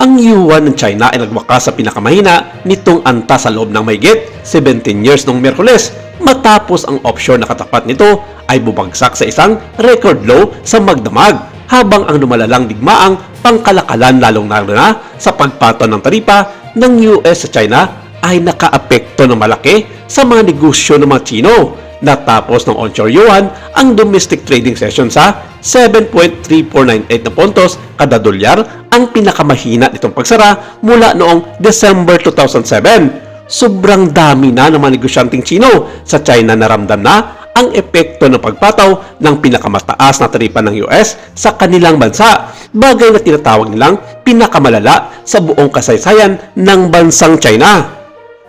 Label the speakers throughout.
Speaker 1: Ang yuan ng China ay nagwakas sa pinakamahina nitong antas sa loob ng mahigit 17 years noong Miyerkules matapos ang offshore na katapat nito ay bumagsak sa isang record low sa magdamag habang ang lumalalang digmaang pangkalakalan lalong-lalo na sa pagpaton ng taripa ng US sa China ay nakaapekto ng malaki sa mga negosyo ng mga Chino. Natapos ng onshore yuan ang domestic trading session sa 7.3498 na puntos kada dolyar, ang pinakamahina nitong pagsara mula noong December 2007. Sobrang dami na ng mga negosyanteng Chino sa China na ramdam na ang epekto ng pagpataw ng pinakamataas na taripa ng US sa kanilang bansa, bagay na tinatawag nilang pinakamalala sa buong kasaysayan ng bansang China.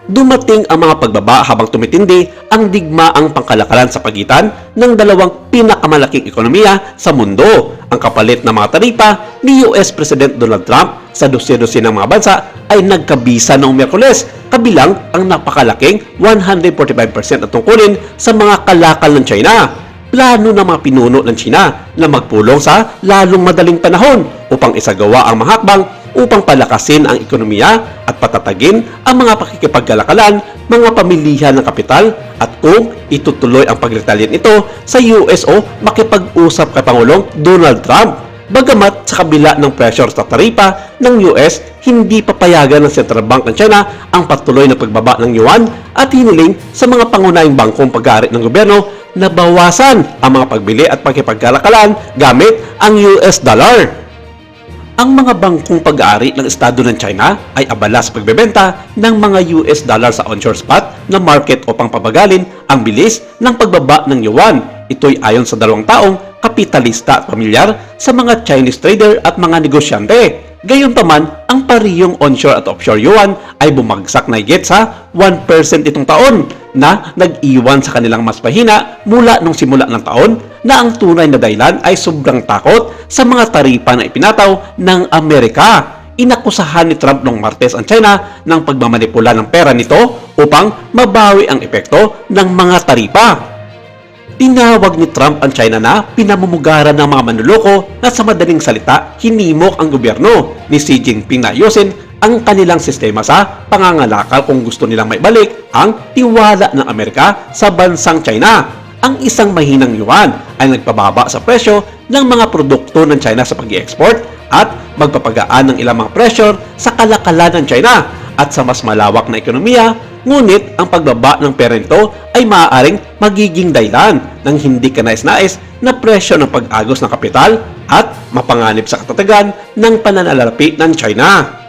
Speaker 1: Dumating ang mga pagbaba habang tumitindi ang digmaang pangkalakalan sa pagitan ng dalawang pinakamalaking ekonomiya sa mundo. Ang kapalit ng mga taripa ni US President Donald Trump sa dosye-dosye ng mga bansa ay nagkabisa noong Miyerkules, kabilang ang napakalaking 145% na tungkulin sa mga kalakal ng China. Plano ng mga pinuno ng China na magpulong sa lalong madaling panahon upang isagawa ang mga hakbang upang palakasin ang ekonomiya at patatagin ang mga pakikipagkalakalan, mga pamilihan ng kapital at kung itutuloy ang pagretaliate nito sa US o makipag-usap kay Pangulong Donald Trump. Bagamat sa kabila ng pressure sa taripa ng US, hindi papayagan ng Central Bank ng China ang patuloy na pagbaba ng yuan at hiniling sa mga pangunahing bangkong pag-aari ng gobyerno na bawasan ang mga pagbili at pakipagkalakalan gamit ang US dollar. Ang mga bangkong pag-aari ng Estado ng China ay abala sa pagbebenta ng mga US dollar sa onshore spot na market upang pabagalin ang bilis ng pagbaba ng yuan. Ito'y ayon sa dalawang taong kapitalista at pamilyar sa mga Chinese trader at mga negosyante. Gayunpaman, ang parehong onshore at offshore yuan ay bumagsak na higit sa 1% itong taon na nag-iwan sa kanilang mas pahina mula nung simula ng taon na ang tunay na dahilan ay sobrang takot sa mga taripa na ipinataw ng Amerika. Inakusahan ni Trump noong Martes ang China ng pagmamanipula ng pera nito upang mabawi ang epekto ng mga taripa. Tinawag ni Trump ang China na pinamumugaran ng mga manluloko na sa madaling salita hinimok ang gobyerno ni Xi Jinping na ayusin ang kanilang sistema sa pangangalakal kung gusto nilang maibalik ang tiwala ng Amerika sa bansang China. Ang isang mahinang yuan ay nagpababa sa presyo ng mga produkto ng China sa pag-i-export at magpapagaan ng ilang mga pressure sa kalakalan ng China at sa mas malawak na ekonomiya. Ngunit ang pagbaba ng pera nito ay maaaring magiging dahilan ng hindi kanais-nais na presyo ng pag-agos ng kapital at mapanganib sa katatagan ng pananalapi ng China.